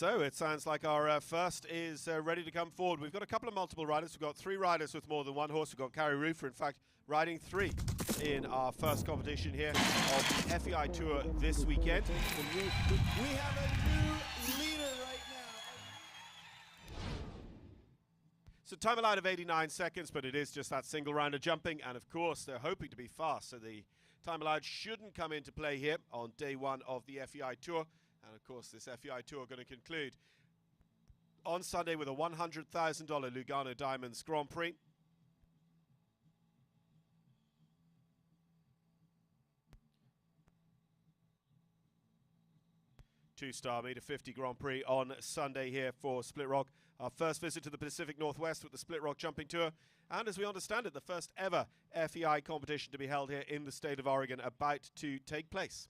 So it sounds like our first is ready to come forward. We've got a couple of multiple riders. We've got 3 riders with more than 1 horse. We've got Carrie Roofer, in fact, riding 3 in our first competition here of the FEI Tour this weekend. We have a new leader right now. So time allowed of 89 seconds, but it is just that single round of jumping. And of course, they're hoping to be fast. So the time allowed shouldn't come into play here on day 1 of the FEI Tour. And of course, this FEI Tour going to conclude on Sunday with a $100,000 Lugano Diamonds Grand Prix. Two-star meter 50 Grand Prix on Sunday here for Split Rock. Our first visit to the Pacific Northwest with the Split Rock Jumping Tour. And as we understand it, the first ever FEI competition to be held here in the state of Oregon about to take place.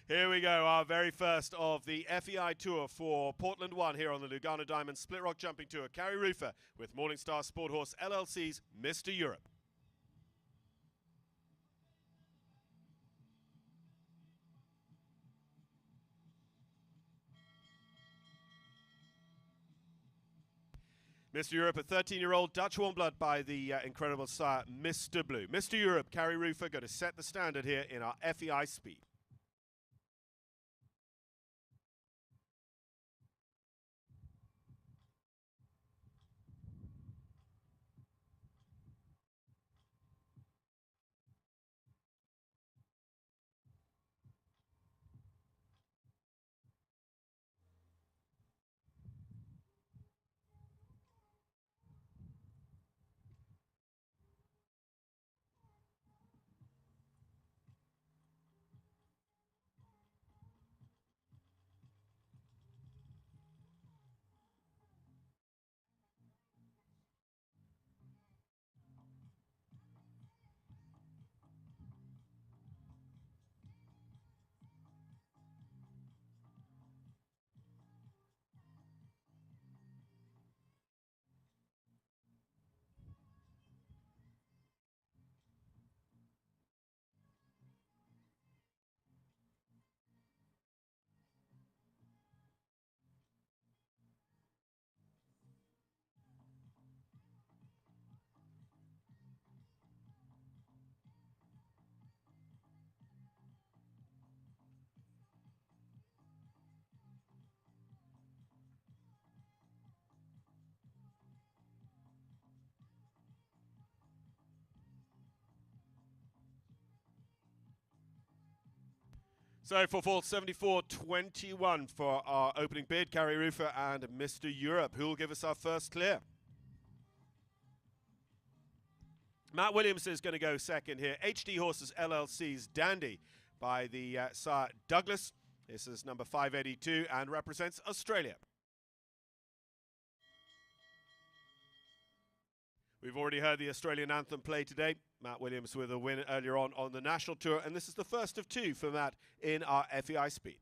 Here we go, our very first of the FEI Tour for Portland 1 here on the Lugano Diamond Split Rock Jumping Tour. Carrie Roofer with Morningstar Sport Horse LLC's Mr. Europe. Mr. Europe, a 13-year-old Dutch warm blood by the incredible sire, Mr. Blue. Mr. Europe, Carrie Roofer, going to set the standard here in our FEI Speed. So for fault 74.21 for our opening bid, Carrie Roofer and Mr. Europe, who will give us our first clear. Matt Williams is going to go second here. HD Horses LLC's Dandy by the sire Douglas. This is number 582 and represents Australia. We've already heard the Australian anthem play today. Matt Williams with a win earlier on the national tour, and this is the first of 2 for Matt in our FEI Speed.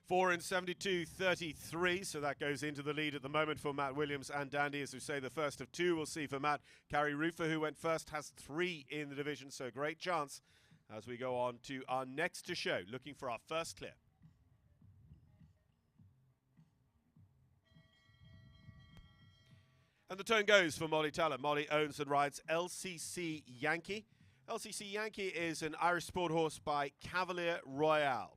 4 in 72.33, so that goes into the lead at the moment for Matt Williams and Dandy. As we say, the first of two we'll see for Matt. Carrie Rufer, who went first, has 3 in the division, so great chance as we go on to our next to show, looking for our first clear. And the turn goes for Molly Taylor. Molly owns and rides LCC Yankee. LCC Yankee is an Irish sport horse by Cavalier Royale.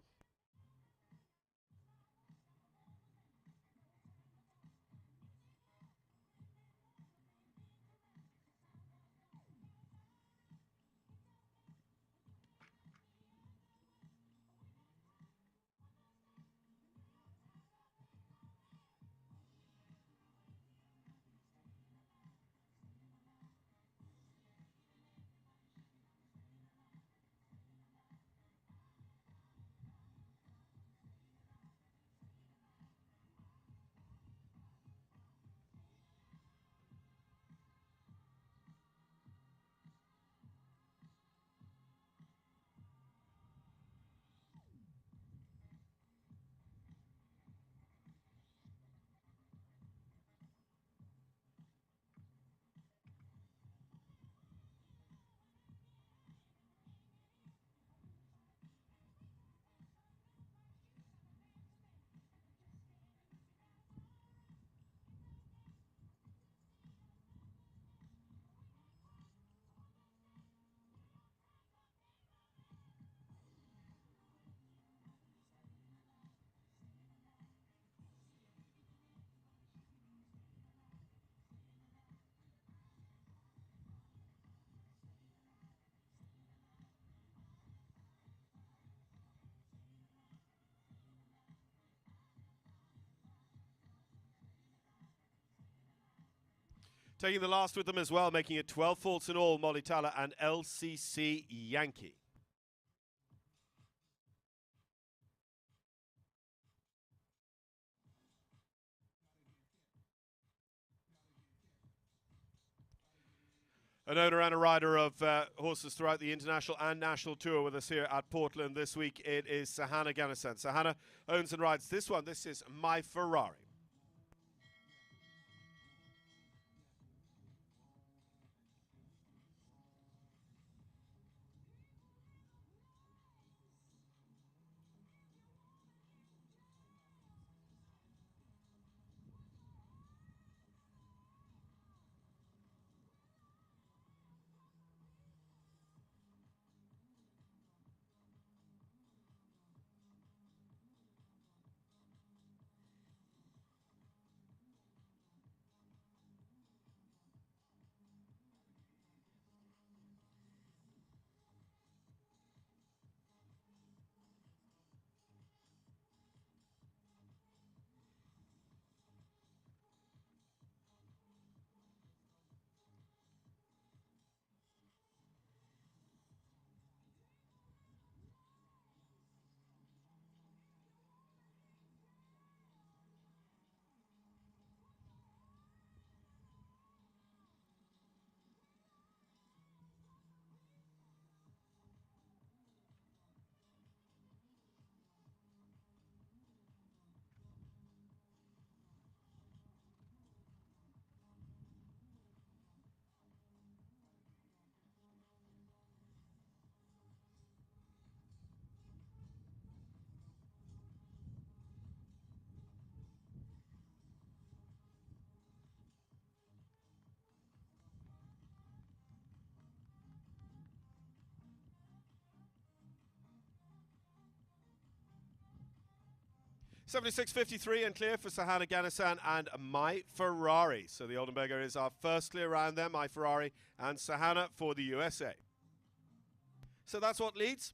Taking the last with them as well, making it 12 faults in all, Molly Taylor and LCC Yankee. An owner and a rider of horses throughout the international and national tour with us here at Portland this week. It is Sahana Ganassan. Sahana owns and rides this one. This is My Ferrari. $76.53 and clear for Sahana Ganassan and My Ferrari. So the Oldenburger is our first clear round there, My Ferrari and Sahana for the USA. So that's what leads.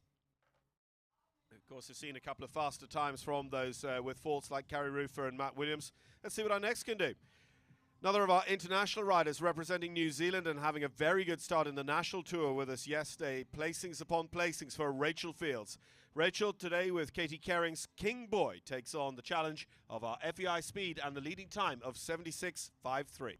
Of course, we've seen a couple of faster times from those with faults like Carrie Rufer and Matt Williams. Let's see what our next can do. Another of our international riders representing New Zealand and having a very good start in the national tour with us yesterday. Placings upon placings for Rachel Fields. Rachel today with Katie Kering's King Boy takes on the challenge of our FEI Speed and the leading time of 76.53.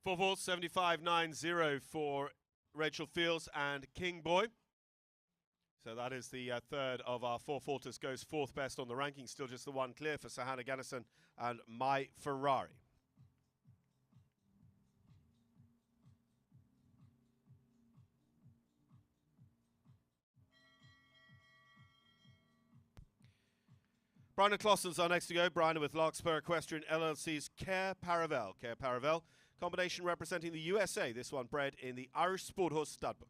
4-4, 75-9-0 for Rachel Fields and King Boy. So that is the third of our 4-4ters, goes fourth best on the ranking. Still just the one clear for Sahana Gannison and My Ferrari. Brian Clausen's are next to go. Brian with Larkspur Equestrian LLC's Care Paravel. Care Paravel, combination representing the USA. This one bred in the Irish Sport Horse Stud Book.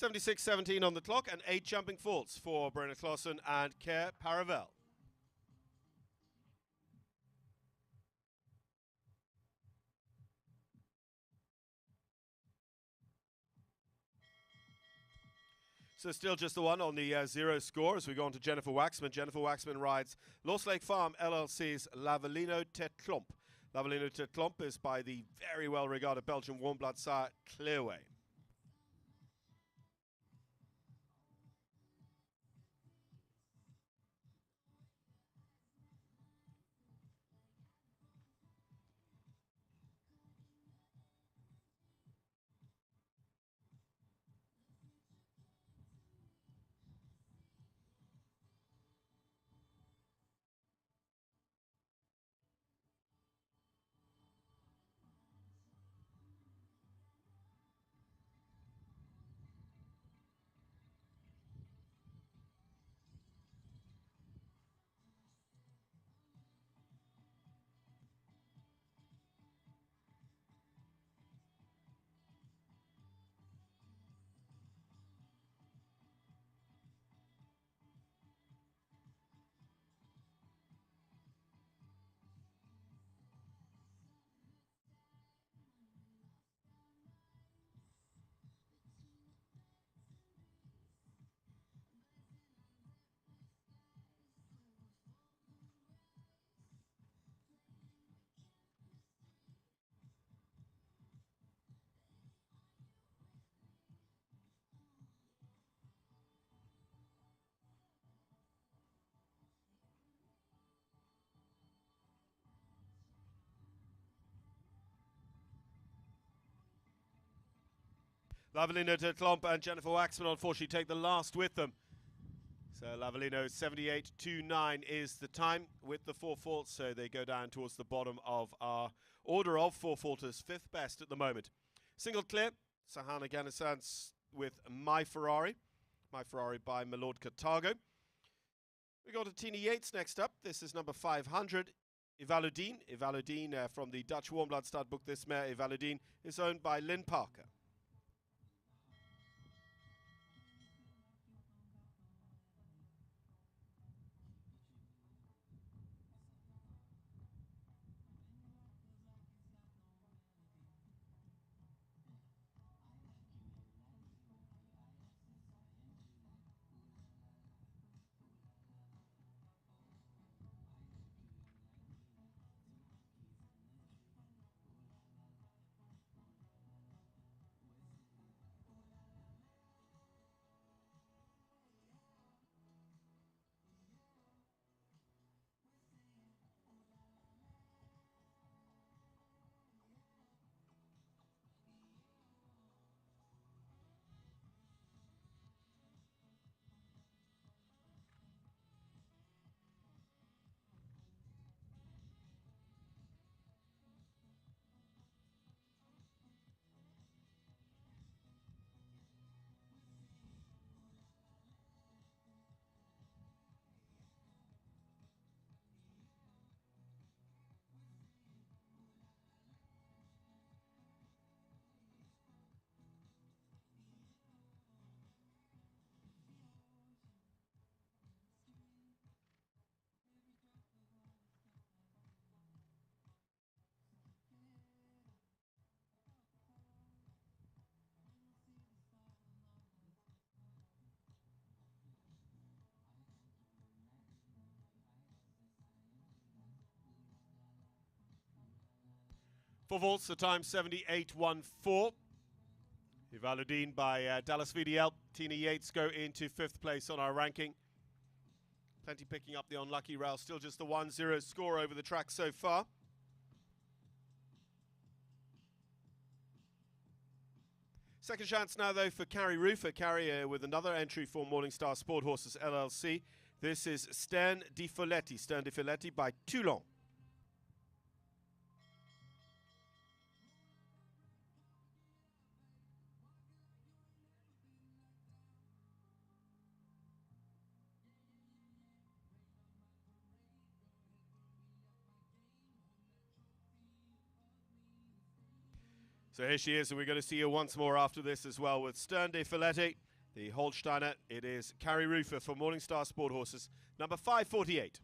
$76.17 on the clock and 8 jumping faults for Brenna Clausen and Care Paravel. So still just the one on the 0 score as we go on to Jennifer Waxman. Jennifer Waxman rides Lost Lake Farm LLC's Lavalino Tetlomp. Lavalino Tetlomp is by the very well regarded Belgian warm blood sire Clearway. Lavalino Tetlomp and Jennifer Waxman unfortunately take the last with them. So Lavalino 78.29 is the time with the 4 faults, so they go down towards the bottom of our order of 4-faulters, 5th best at the moment. Single clear, Sahana Gannison with My Ferrari by Milord Cartago. We got to Tina Yates next up. This is number 500, Evaludine. Evaludine from the Dutch Warm Blood Stud Book. This mare, Evaludine, is owned by Lynn Parker. For vaults, the time 78.14. Ivaludin by Dallas VDL. Tina Yates go into 5th place on our ranking. Plenty picking up the unlucky rail. Still just the 1-0 score over the track so far. Second chance now, though, for Carrie Rufer. Carrie with another entry for Morningstar Sport Horses LLC. This is Stern Di Folletti. Stern Di Folletti by Toulon. So here she is, and we're going to see her once more after this as well with Stern Di Folletti, the Holsteiner. It is Carrie Rufer for Morningstar Sport Horses, number 548.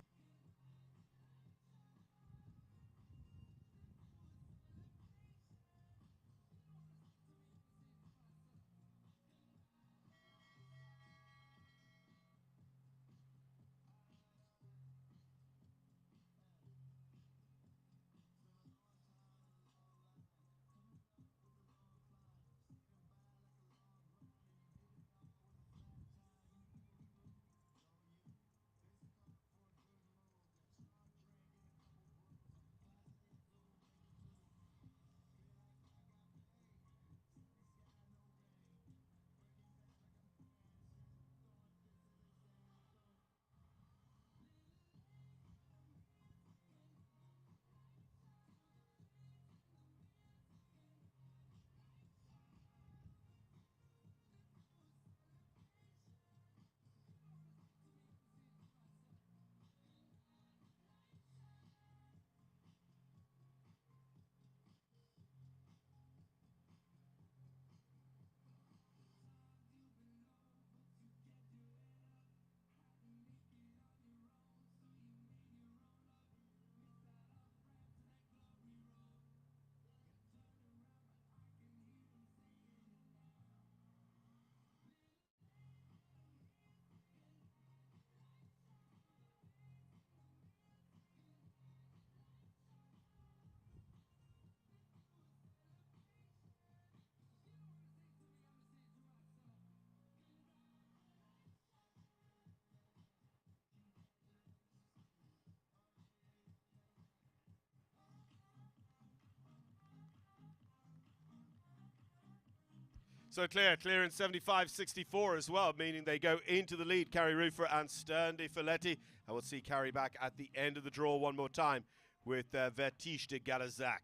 So clear in 75.64 as well, meaning they go into the lead, Carrie Rufer and Stern Di Folletti. And we'll see Carrie back at the end of the draw one more time with Vertige de Galazac.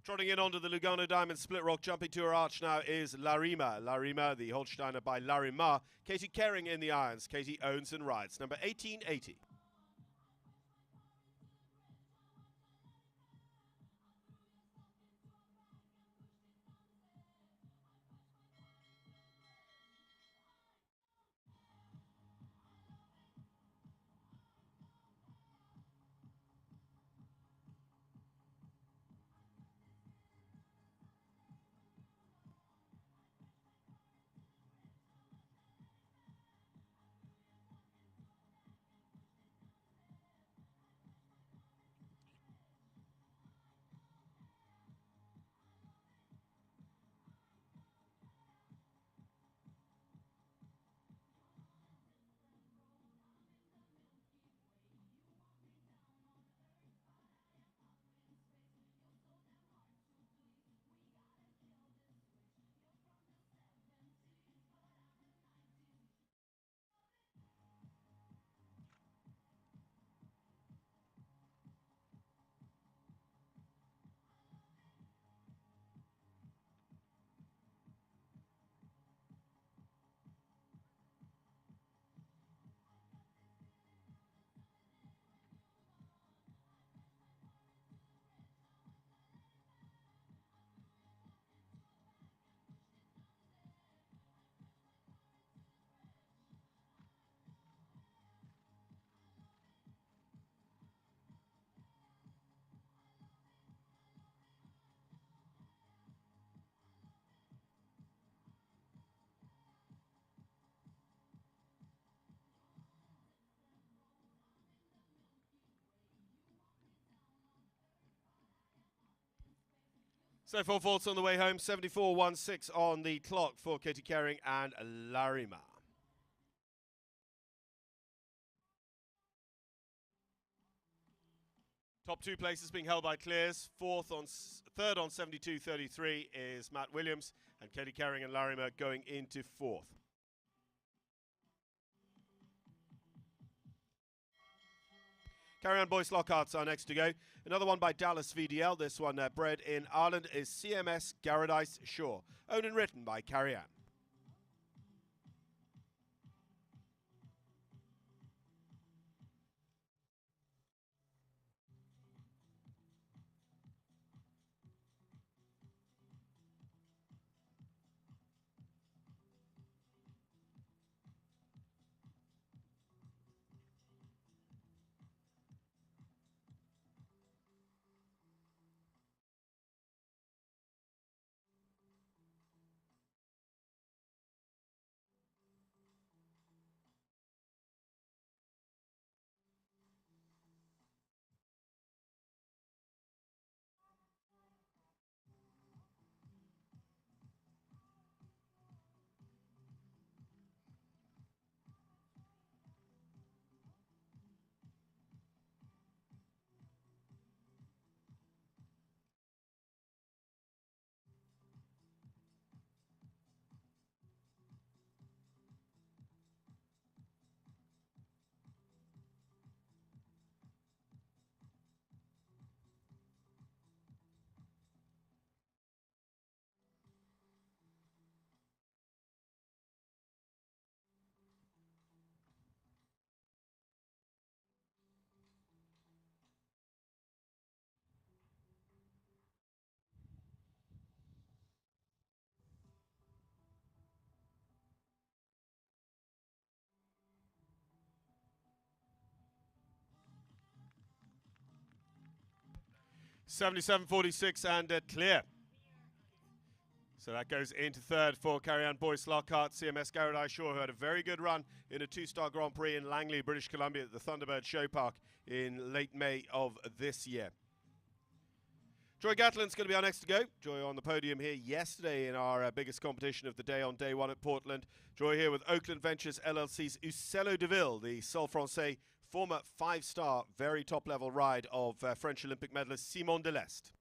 Trotting in onto the Lugano Diamond Split Rock, jumping to her arch now is Larima. Larima, the Holsteiner by Larima. Katie Kering in the irons. Katie owns and rides, number 1880. So 4 faults on the way home, 74.16 on the clock for Katie Kering and Larima. Top 2 places being held by Clears. Third on 72.33 is Matt Williams, and Katie Kering and Larima going into 4th. Carry-on Boyce Lockhart's are next to go. Another one by Dallas VDL. This one bred in Ireland is CMS Garadice Shore. Owned and written by Carry-on. $77.46 and clear. So that goes into 3rd for Carry-on Boyce Lockhart. CMS Garadice Shore, who had a very good run in a 2-star Grand Prix in Langley, British Columbia at the Thunderbird Show Park in late May of this year. Joy Gatlin's going to be our next to go. Joy on the podium here yesterday in our biggest competition of the day on day 1 at Portland. Joy here with Oakland Ventures LLC's Uccello Deville, the Sol Francais former 5-star, very top-level ride of French Olympic medalist Simon Delestre.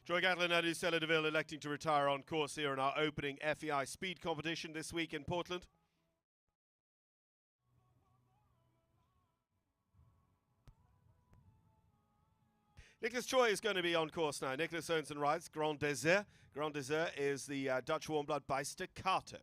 Joy Gatlin and Uccello Deville electing to retire on course here in our opening FEI Speed competition this week in Portland. Nicholas Choi is going to be on course now. Nicholas owns and rides Grand Désert. Grand Désert is the Dutch warm blood by Staccato.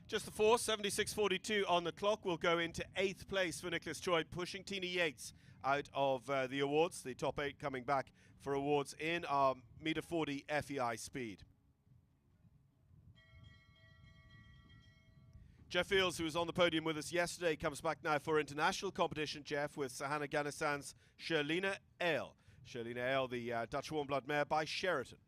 Just the four, 76.42 on the clock. Will go into 8th place for Nicholas Choi, pushing Tina Yates out of the awards. The top 8 coming back for awards in our meter 40 FEI Speed. Jeff Fields, who was on the podium with us yesterday, comes back now for international competition, Jeff, with Sahana Ghanistan's Sherlina Ale. Sherlina Ale, the Dutch warm blood mare by Sheraton.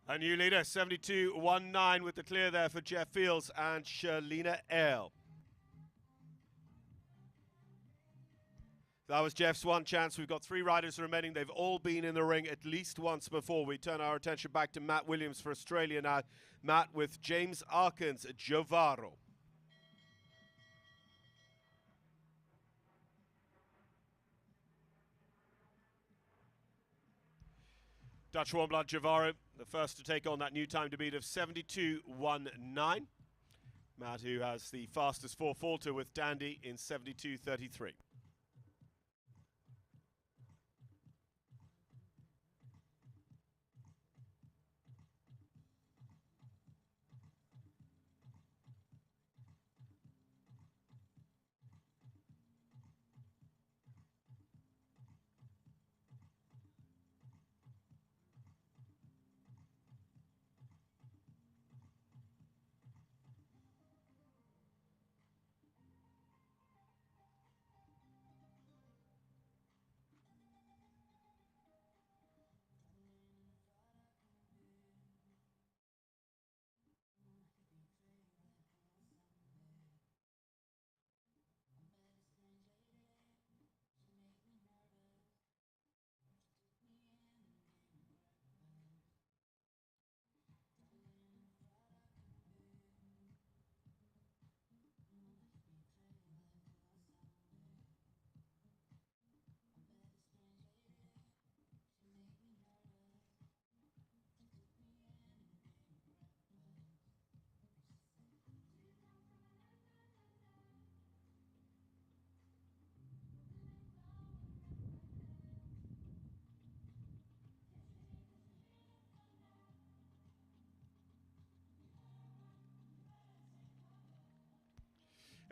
A new leader, 72.19 with the clear there for Jeff Fields and Sherlina Ale. That was Jeff's one chance. We've got 3 riders remaining. They've all been in the ring at least once before. We turn our attention back to Matt Williams for Australia now. Matt with James Arkin's Jovaro. Dutch warm blood Jovaro, the first to take on that new time to beat of 72.19. Matt, who has the fastest 4-faulter with Dandy in 72.33.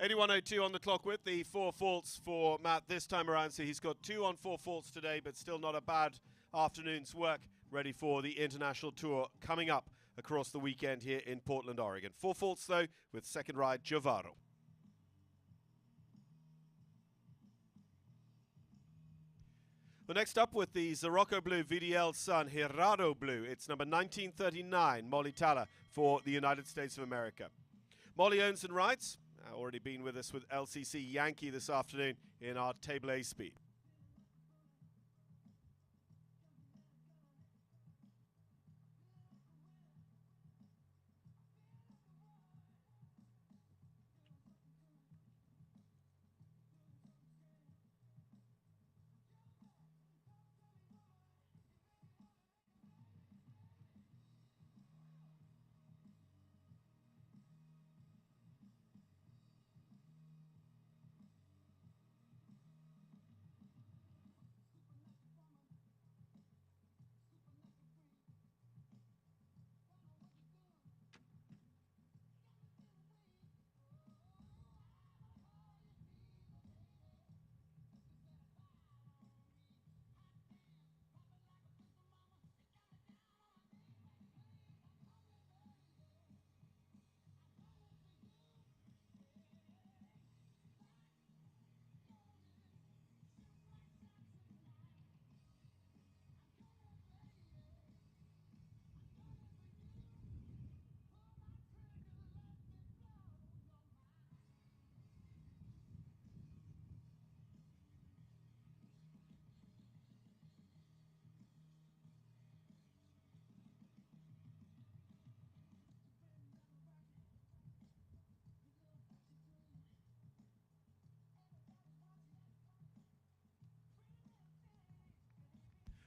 .81.02 on the clock with the 4 faults for Matt this time around. So he's got 2 on 4 faults today, but still not a bad afternoon's work. Ready for the international tour coming up across the weekend here in Portland, Oregon. 4 faults though with second ride Jovaro. The next up with the Zorocco Blue VDL Sun Hirado Blue. It's number 1939, Molly Talla for the United States of America. Molly owns and rides. Already been with us with LCC Yankee this afternoon in our Table A Speed.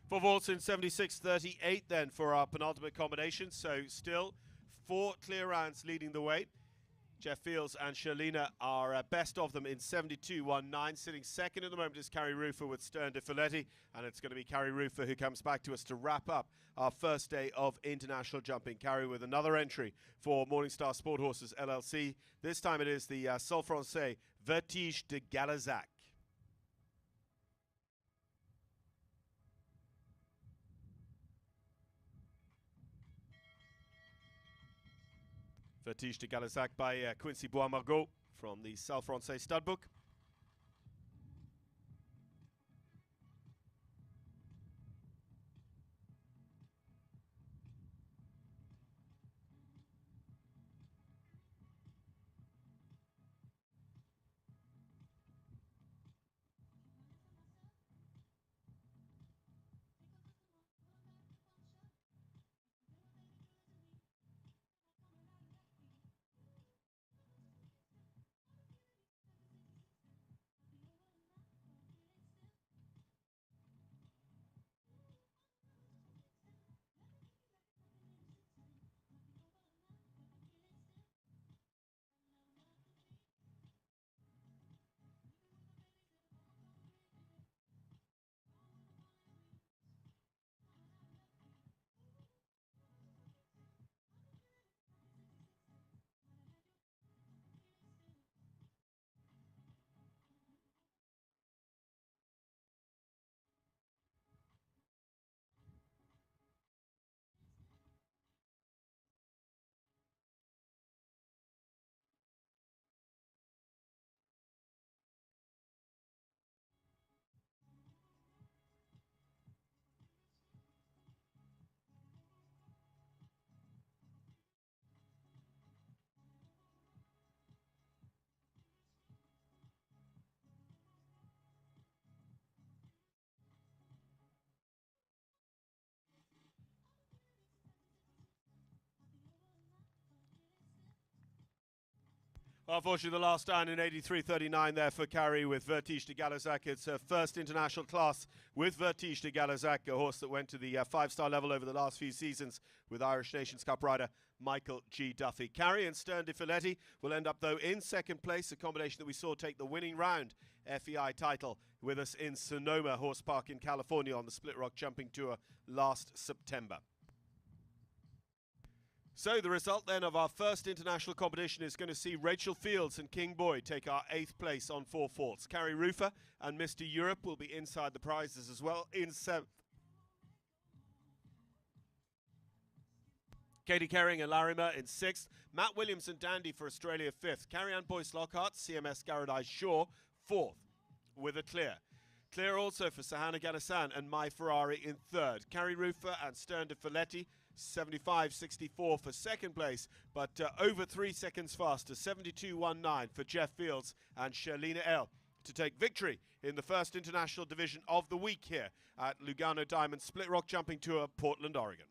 4 vaults in 76.38 then for our penultimate combination. So still 4 clear rounds leading the way. Jeff Fields and Shalina are best of them in 72.19. Sitting second at the moment is Carrie Rufer with Stern de Filetti, and it's going to be Carrie Rufer who comes back to us to wrap up our first day of international jumping. Carrie with another entry for Morningstar Sport Horses LLC. This time it is the Sol Francais Vertige de Galazac. Vertige de Galazac by Quincy Bois-Margot from the Sol Francais stud book. Unfortunately, the last down in 83.39 there for Carrie with Vertige de Galazac. It's her first international class with Vertige de Galazac, a horse that went to the 5-star level over the last few seasons with Irish Nations Cup rider Michael G. Duffy. Carrie and Stern de Filetti will end up, though, in second place, a combination that we saw take the winning round FEI title with us in Sonoma Horse Park in California on the Split Rock Jumping Tour last September. So the result then of our first international competition is going to see Rachel Fields and King Boy take our 8th place on 4 faults. Carrie Rufer and Mr. Europe will be inside the prizes as well in 7th. Katie Kerring and Larimer in 6th. Matt Williams and Dandy for Australia 5th. Carrie-Anne Boyce Lockhart, CMS Garrodise Shaw 4th with a clear. Clear also for Sahana Gadassan and My Ferrari in 3rd. Carrie Rufer and Stern de Filetti 75.64 for second place, but over 3 seconds faster, 72.19 for Jeff Fields and Shalina L to take victory in the first international division of the week here at Lugano Diamond Split Rock Jumping Tour, Portland, Oregon.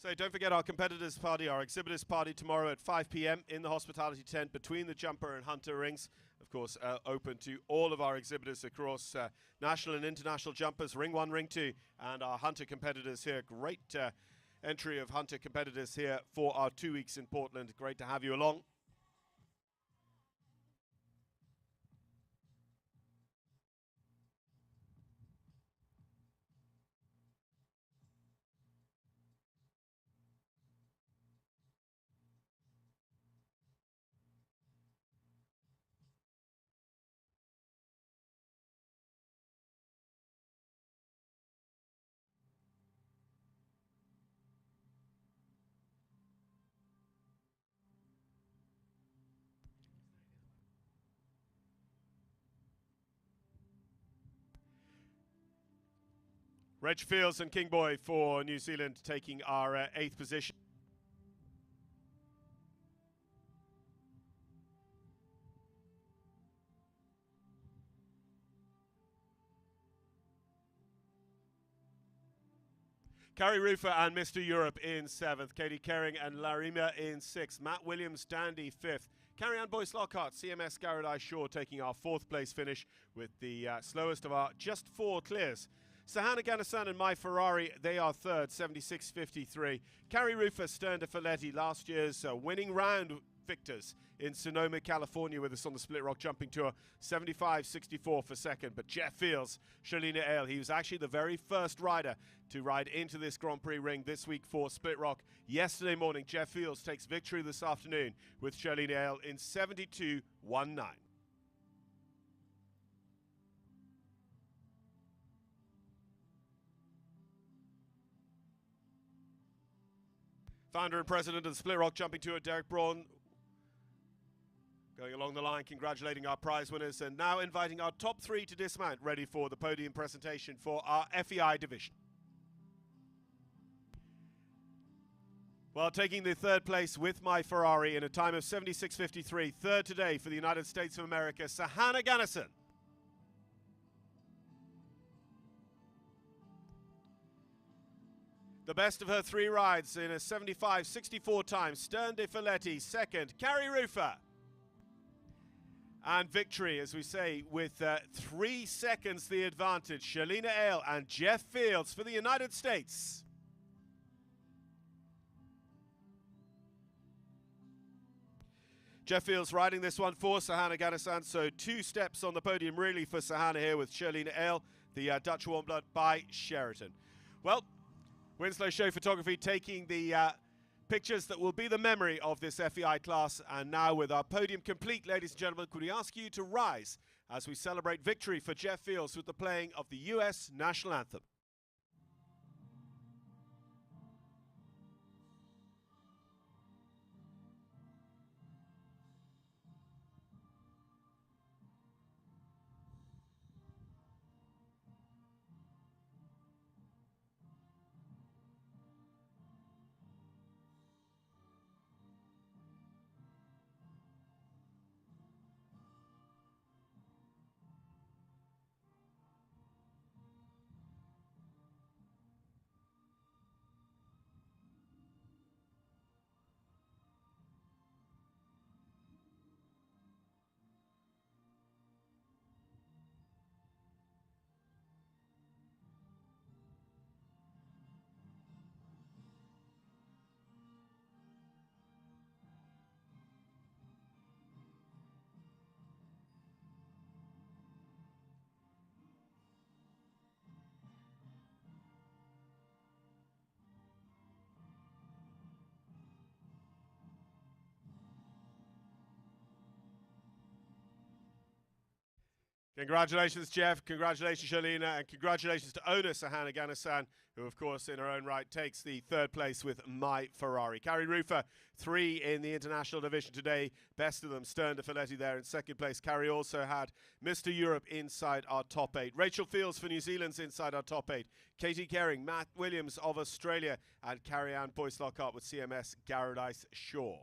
So don't forget our competitors party, our exhibitors party tomorrow at 5 p.m. in the hospitality tent between the jumper and hunter rings. Of course, open to all of our exhibitors across national and international jumpers, ring 1, ring 2, and our hunter competitors here. Great entry of hunter competitors here for our 2 weeks in Portland. Great to have you along. Reg Fields and King Boy for New Zealand taking our 8th position. Carrie Rufer and Mr. Europe in 7th. Katie Kering and Larima in 6th. Matt Williams, Dandy 5th. Carrie-Ann Boyce Lockhart, CMS Garrett Shaw taking our 4th place finish with the slowest of our just 4 clears. Sahana Ganasan and My Ferrari, they are 3rd, 76.53. Carrie Rufer, Stern de Folletti, last year's winning round victors in Sonoma, California with us on the Split Rock Jumping Tour, 75.64 for 2nd. But Jeff Fields, Shalina Ale, he was actually the very first rider to ride into this Grand Prix ring this week for Split Rock. Yesterday morning, Jeff Fields takes victory this afternoon with Shalina Ale in 72.19. Founder and president of the Split Rock Jumping Tour, Derek Braun, going along the line, congratulating our prize winners, and now inviting our top 3 to dismount, ready for the podium presentation for our FEI division. Well, taking the 3rd place with My Ferrari in a time of 76.53, 3rd today for the United States of America, Sahana Ganasan. The best of her 3 rides in a 75.64 time, Stern de Folletti 2nd, Carrie Rufer. And victory, as we say, with 3 seconds the advantage, Shalina Ale and Jeff Fields for the United States. Jeff Fields riding this one for Sahana Ganasan, so 2 steps on the podium really for Sahana here with Shalina Ale, the Dutch warm blood by Sheraton. Well, Winslow Show Photography taking the pictures that will be the memory of this FEI class. And now with our podium complete, ladies and gentlemen, could we ask you to rise as we celebrate victory for Jeff Fields with the playing of the US National Anthem. Congratulations, Jeff. Congratulations, Shalina. And congratulations to owner Sahana Ganasan, who, of course, in her own right, takes the 3rd place with My Ferrari. Carrie Rufer, 3 in the international division today. Best of them, Stern de Folletti there in 2nd place. Carrie also had Mr. Europe inside our top 8. Rachel Fields for New Zealand's inside our top 8. Katie Kering, Matt Williams of Australia, and Carrie-Ann Boyce Lockhart with CMS Garrett Shaw.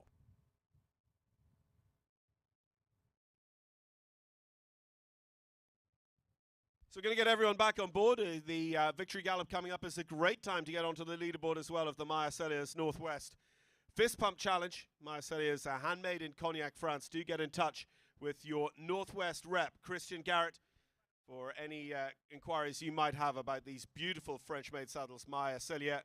So we're going to get everyone back on board. The Victory Gallop coming up is a great time to get onto the leaderboard as well of the Maya Celliers Northwest Fist Pump Challenge. Maya Celliers are handmade in Cognac, France. Do get in touch with your Northwest rep, Christian Garrett, for any inquiries you might have about these beautiful French-made saddles, Maya Cellier.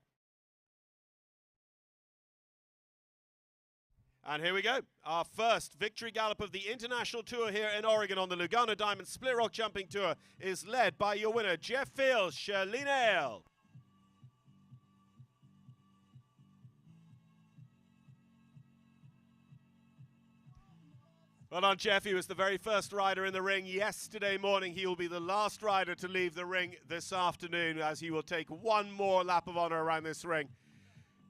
And here we go, our first Victory Gallop of the International Tour here in Oregon on the Lugano Diamond Split Rock Jumping Tour is led by your winner, Jeff Fields, Charlene Ale. Well done, Jeff. He was the very first rider in the ring yesterday morning. He will be the last rider to leave the ring this afternoon, as he will take one more lap of honor around this ring.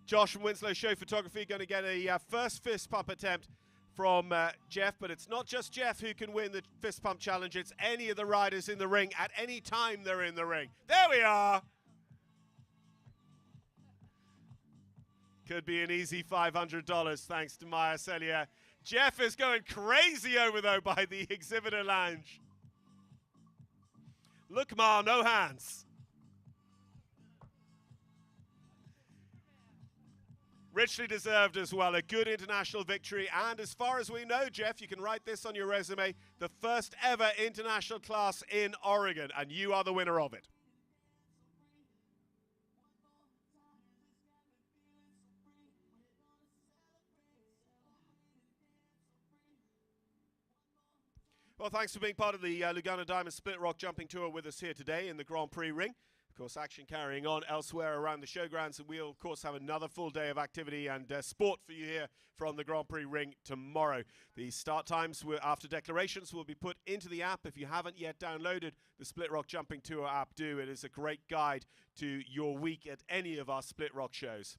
Josh from Winslow Show Photography going to get a first fist pump attempt from Jeff, but it's not just Jeff who can win the fist pump challenge. It's any of the riders in the ring at any time they're in the ring. There we are. Could be an easy $500 thanks to Maya Cellier. Jeff is going crazy over, though, by the exhibitor lounge. Look, Ma, no hands. Richly deserved as well, a good international victory. And as far as we know, Jeff, you can write this on your resume, the first ever international class in Oregon, and you are the winner of it. Well, thanks for being part of the Lugano Diamond Split Rock Jumping Tour with us here today in the Grand Prix ring. Of course, action carrying on elsewhere around the showgrounds, and we'll, of course, have another full day of activity and sport for you here from the Grand Prix ring tomorrow. The start times after declarations will be put into the app. If you haven't yet downloaded the Split Rock Jumping Tour app, do. It is a great guide to your week at any of our Split Rock shows.